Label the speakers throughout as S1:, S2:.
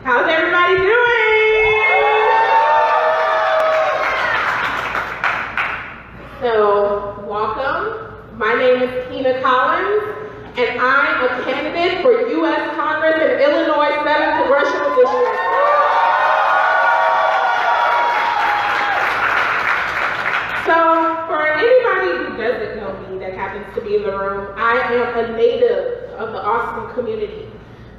S1: How's everybody doing? So, welcome. My name is Kina and I'm a candidate for U.S. Congress in Illinois 7th Congressional District. So, for anybody who doesn't know me that happens to be in the room, I am a native of the Austin community.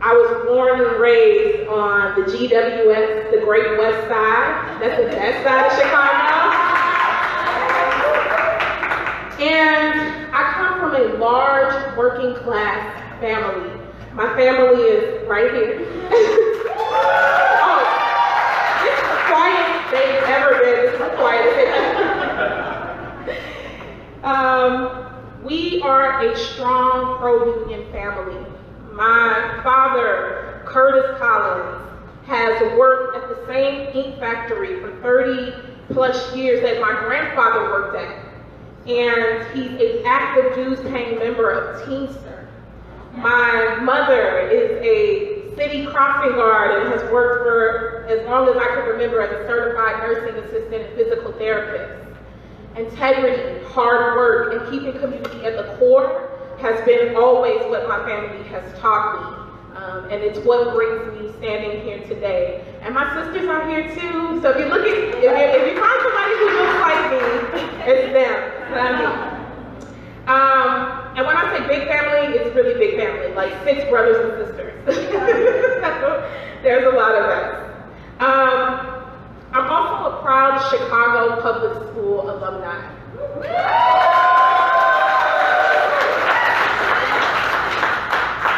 S1: I was born and raised on the GWS, the Great West Side. That's the best side of Chicago. And I come from a large working class family. My family is right here. Oh, this is the quietest they've ever been. This is the quietest. We are a strong pro-union family. My father, Curtis Collins, has worked at the same ink factory for 30 plus years that my grandfather worked at. And he's an active dues-paying member of Teamster. My mother is a city crossing guard and has worked for as long as I can remember as a certified nursing assistant and physical therapist. Integrity, hard work, and keeping community at the core has been always what my family has taught me. And it's what brings me standing here today. And my sisters are here too. So if you find somebody who looks like me, it's them. Not me. And when I say big family, it's really big family, like 6 brothers and sisters. There's a lot of us. I'm also a proud Chicago public school alumni.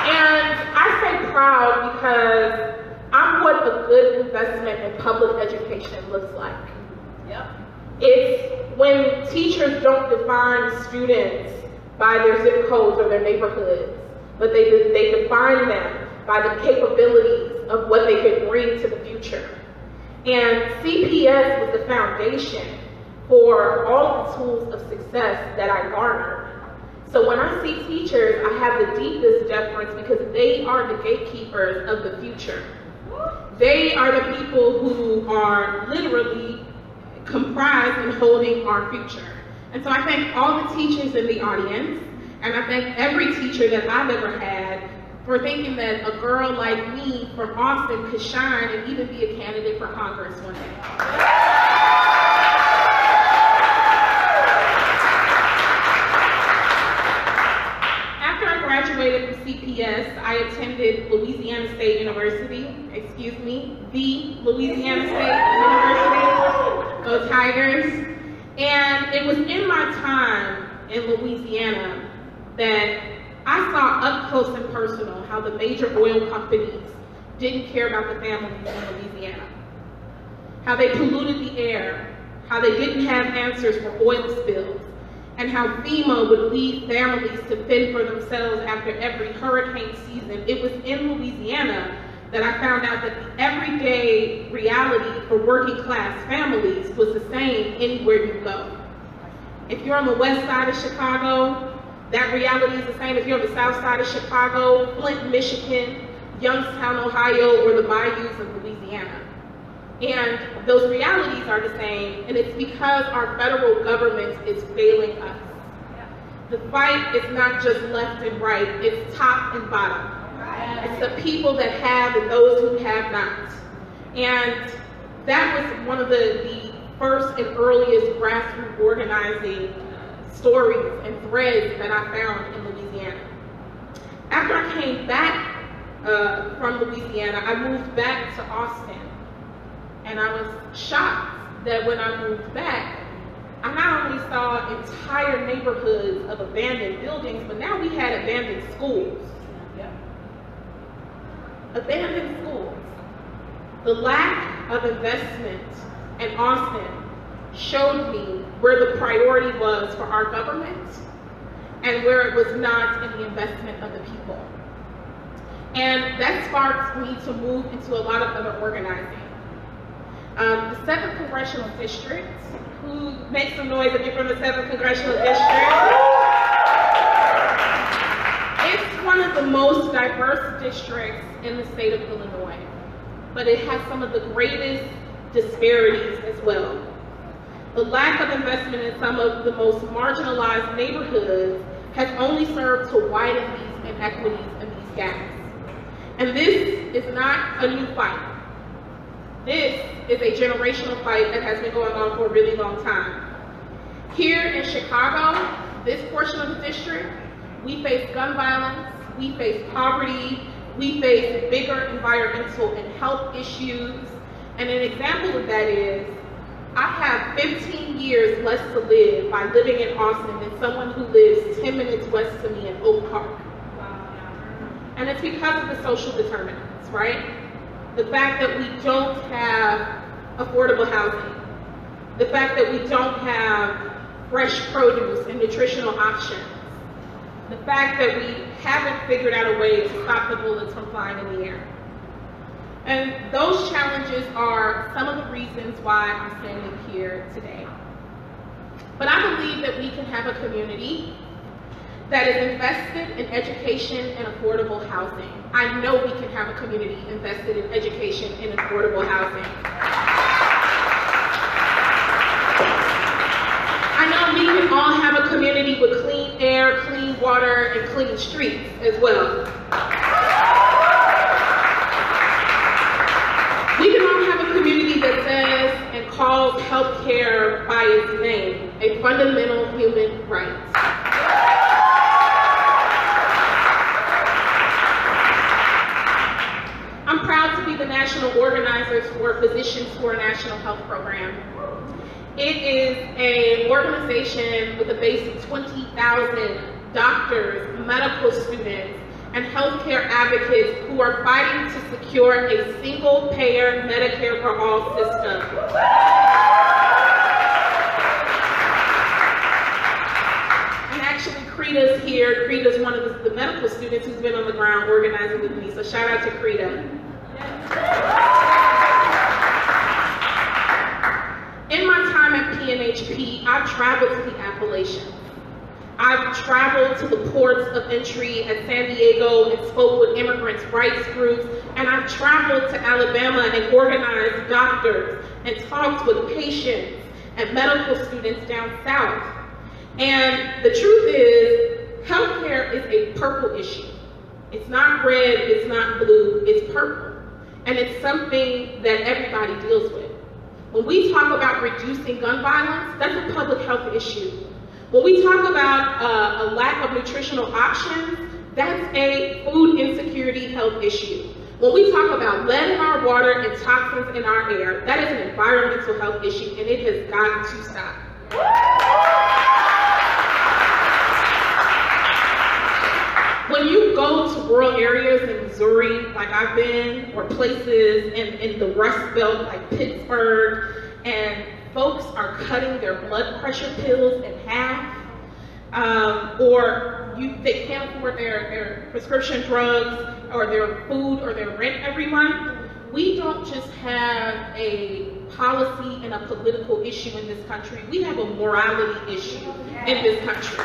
S1: And I say proud because I'm what a good investment in public education looks like. Yep. It's when teachers don't define students by their zip codes or their neighborhoods, but they define them by the capabilities of what they could bring to the future. And CPS was the foundation for all the tools of success that I garnered. So when I see teachers, I have the deepest deference because they are the gatekeepers of the future. They are the people who are literally comprised and holding our future. And so I thank all the teachers in the audience, and I thank every teacher that I've ever had for thinking that a girl like me from Austin could shine and even be a candidate for Congress one day. Graduated from CPS, I attended Louisiana State University, the Louisiana State University, go Tigers. And it was in my time in Louisiana that I saw up close and personal how the major oil companies didn't care about the families in Louisiana, how they polluted the air, how they didn't have answers for oil spills, and how FEMA would leave families to fend for themselves after every hurricane season. It was in Louisiana that I found out that the everyday reality for working class families was the same anywhere you go. If you're on the west side of Chicago, that reality is the same. If you're on the south side of Chicago, Flint, Michigan, Youngstown, Ohio, or the bayous of Louisiana. And those realities are the same, and it's because our federal government is failing us. The fight is not just left and right, it's top and bottom. It's the people that have and those who have not. And that was one of the first and earliest grassroots organizing stories and threads that I found in Louisiana. After I came back from Louisiana, I moved back to Austin. And I was shocked that when I moved back, I not only saw entire neighborhoods of abandoned buildings, but now we had abandoned schools. Yeah. Abandoned schools. The lack of investment in Austin showed me where the priority was for our government and where it was not in the investment of the people. And that sparked me to move into a lot of other organizing. The 7th Congressional District, who makes some noise if you're from the 7th Congressional District? It's one of the most diverse districts in the state of Illinois. but it has some of the greatest disparities as well. The lack of investment in some of the most marginalized neighborhoods has only served to widen these inequities and these gaps. And this is not a new fight. This is a generational fight that has been going on for a really long time. Here in Chicago, this portion of the district, we face gun violence, we face poverty, we face bigger environmental and health issues. And an example of that is, I have 15 years less to live by living in Austin than someone who lives 10 minutes west of me in Oak Park. And it's because of the social determinants, right? The fact that we don't have affordable housing, the fact that we don't have fresh produce and nutritional options, the fact that we haven't figured out a way to stop the bullets from flying in the air. And those challenges are some of the reasons why I'm standing here today. But I believe that we can have a community that is invested in education and affordable housing. I know we can have a community invested in education and affordable housing. I know we can all have a community with clean air, clean water, and clean streets as well. We can all have a community that says and calls healthcare by its name, a fundamental human right. I'm proud to be the national organizers for Physicians for a National Health Program. It is an organization with a base of 20,000 doctors, medical students, and healthcare advocates who are fighting to secure a single-payer Medicare for all system. And actually, Creda's here. Creda's one of the medical students who's been on the ground organizing with me, so shout out to Creda. In my time at PNHP, I've traveled to the Appalachians. I've traveled to the ports of entry at San Diego and spoke with immigrants' rights groups, and I've traveled to Alabama and organized doctors and talked with patients and medical students down south. And the truth is, healthcare is a purple issue. It's not red, it's not blue, it's purple. And it's something that everybody deals with. When we talk about reducing gun violence, that's a public health issue. When we talk about a lack of nutritional options, that's a food insecurity health issue. When we talk about lead in our water and toxins in our air, that is an environmental health issue, and it has got to stop. When you go to rural areas in Missouri, like I've been, or places in the Rust Belt, like Pittsburgh, and folks are cutting their blood pressure pills in half, or they can't afford their prescription drugs, or their food, or their rent every month. We don't just have a policy and a political issue in this country. We have a morality issue in this country.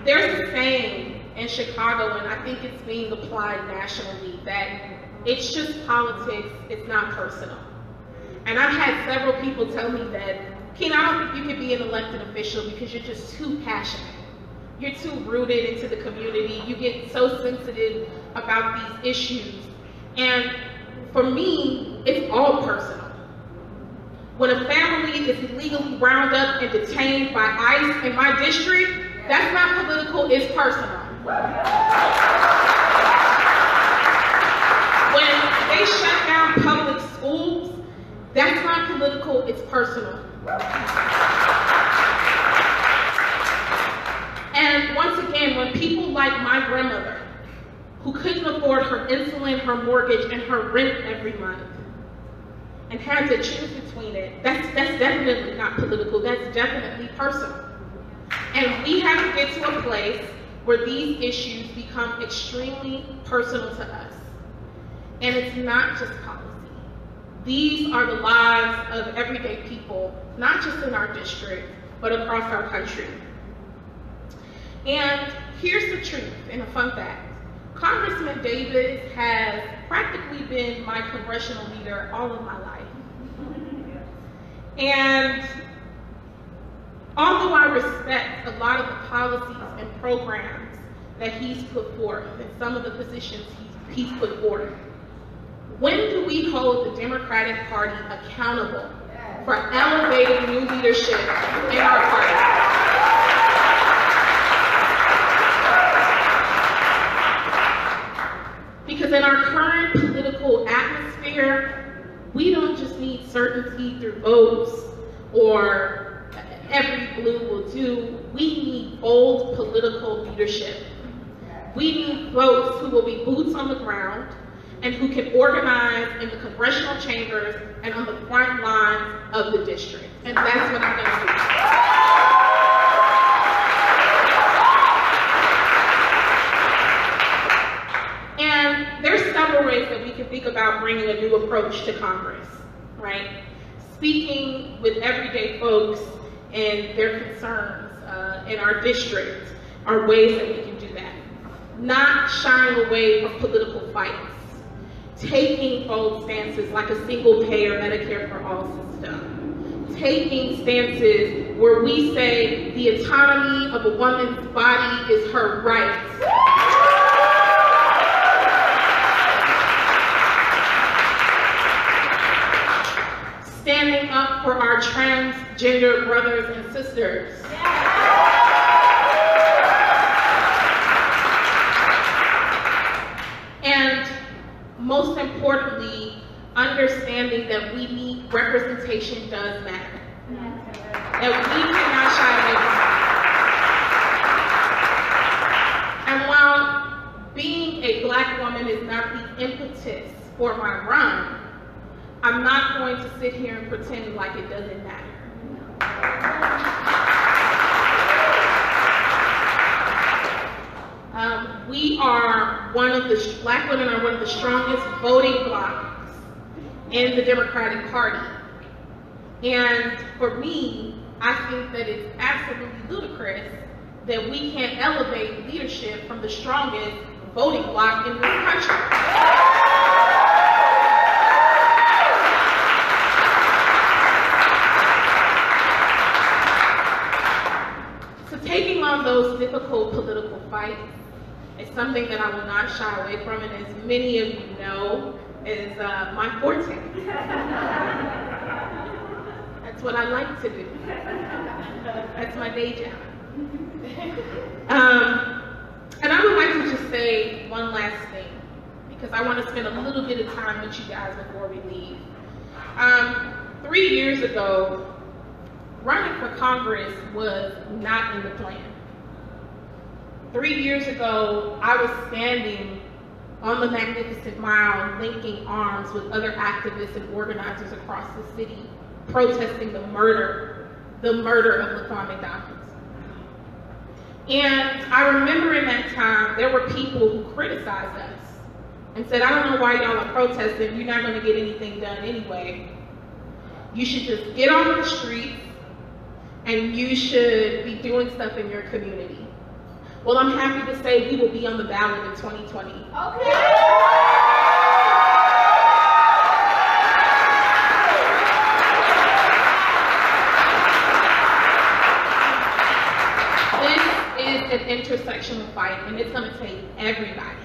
S1: There's a saying in Chicago, and I think it's being applied nationally, that it's just politics, it's not personal. And I've had several people tell me that, Kina, I don't think you can be an elected official because you're just too passionate. You're too rooted into the community. You get so sensitive about these issues. And for me, it's all personal. When a family is illegally rounded up and detained by ICE in my district, that's not political, it's personal. When they shut down public schools, that's not political, it's personal. And once again, when people like my grandmother, who couldn't afford her insulin, her mortgage, and her rent every month, and had to choose between it, that's definitely not political, that's definitely personal. And we have to get to a place where these issues become extremely personal to us. And it's not just policy. These are the lives of everyday people, not just in our district, but across our country. And here's the truth, and a fun fact. Congressman Davis has practically been my congressional leader all of my life. And although I respect a lot of the policies and programs that he's put forth and some of the positions he's put forth, when do we hold the Democratic Party accountable for elevating new leadership in our party? Because in our current political atmosphere, we don't just need certainty through votes or every blue will do. We need bold political leadership. We need folks who will be boots on the ground and who can organize in the congressional chambers and on the front lines of the district. And that's what I'm going to do. And there's several ways that we can think about bringing a new approach to Congress, right? Speaking with everyday folks and their concerns in our district are ways that we can do that. Not shying away from political fights. Taking bold stances like a single-payer Medicare for all system. Taking stances where we say the autonomy of a woman's body is her right. Standing up for our transgender brothers and sisters. And most importantly, understanding that we need representation does matter. That we cannot shy away from it. And while being a Black woman is not the impetus for my run, I'm not going to sit here and pretend like it doesn't matter. Black women are one of the strongest voting blocs in the Democratic Party. And for me, I think that it's absolutely ludicrous that we can't elevate leadership from the strongest voting bloc in this country. So taking on those difficult political fights is something that I will not shy away from, and as many of you know, is my forte. That's what I like to do. That's my day job. And I would like to just say one last thing, because I want to spend a little bit of time with you guys before we leave. 3 years ago, running for Congress was not in the plan. 3 years ago, I was standing on the Magnificent Mile, linking arms with other activists and organizers across the city, protesting the murder of Laquan McDonald. And I remember in that time, there were people who criticized us and said, I don't know why y'all are protesting, you're not gonna get anything done anyway. You should just get on the streets and you should be doing stuff in your community. Well, I'm happy to say we will be on the ballot in 2020. Okay. An intersectional fight, and it's going to take everybody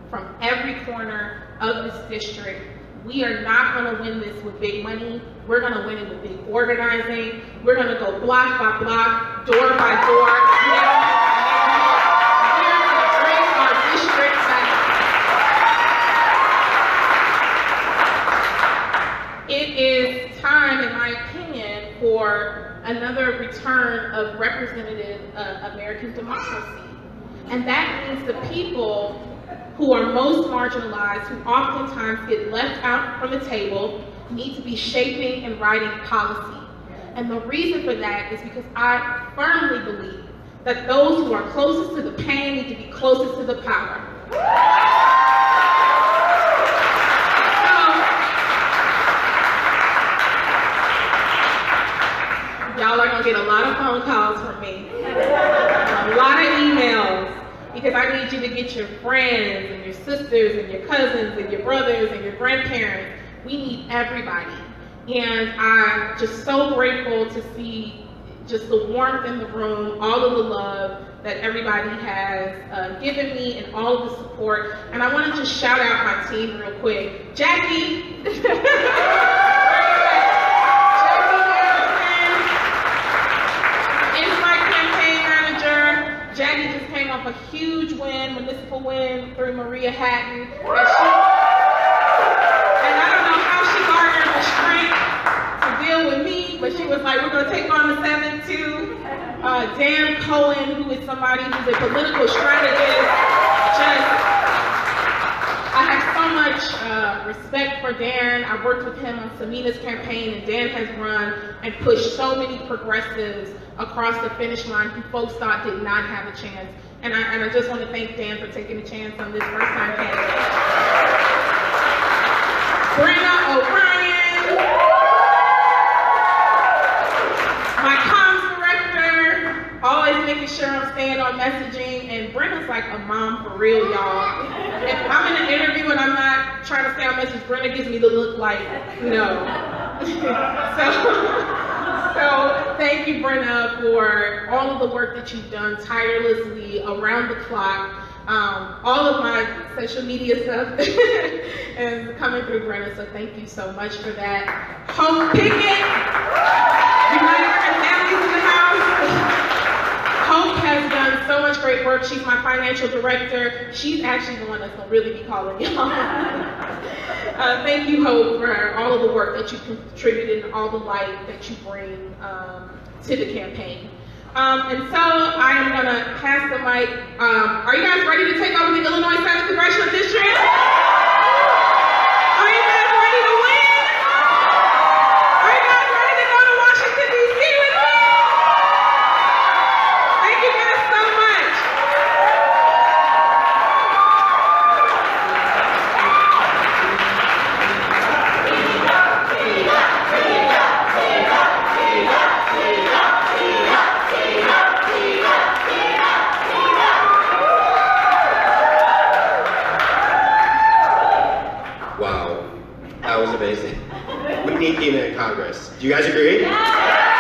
S1: from every corner of this district. We are not going to win this with big money. We're going to win it with big organizing. We're going to go block by block, door by door. We're going to bring our district back. It is time, in my opinion, for another return of representative American democracy. And that means the people who are most marginalized, who oftentimes get left out from the table, need to be shaping and writing policy. And the reason for that is because I firmly believe that those who are closest to the pain need to be closest to the power. Y'all are gonna get a lot of phone calls from me, a lot of emails, because I need you to get your friends and your sisters and your cousins and your brothers and your grandparents. We need everybody. And I'm just so grateful to see just the warmth in the room, all of the love that everybody has given me and all of the support. And I want to just shout out my team real quick. Jackie. Jackie just came off a huge municipal win through Maria Hatton. And I don't know how she garnered the strength to deal with me, but she was like, we're going to take on the 7-2. Dan Cohen, who is somebody who's a political strategist. I have so much respect for Dan. I worked with him on Samina's campaign, and Dan has run and pushed so many progressives across the finish line who folks thought did not have a chance. And I just want to thank Dan for taking a chance on this first-time candidate. Brenna O'Brien, my comms director, always making sure I'm staying on messaging, and Brenna's like a mom for real, y'all. If I'm in an interview and I'm not trying to stay on message, Brenna gives me the look like, no. So thank you, Brenna, for all of the work that you've done tirelessly around the clock. All of my social media stuff is coming through Brenna, so thank you so much for that. Hope Pickett, United for Families in the house. Hope has done so much great work. She's my financial director. She's actually the one that's going to really be calling y'all. Thank you, Hope, for all of the work that you contributed and all the light that you bring to the campaign. And so I am going to pass the mic. Are you guys ready to take over the Illinois 7th Congressional District? Are you guys ready to win? Are you guys ready to go to Washington, D.C. with me? Thank you guys so much.
S2: Wow, that was amazing. We need Kina in Congress. Do you guys agree? Yeah.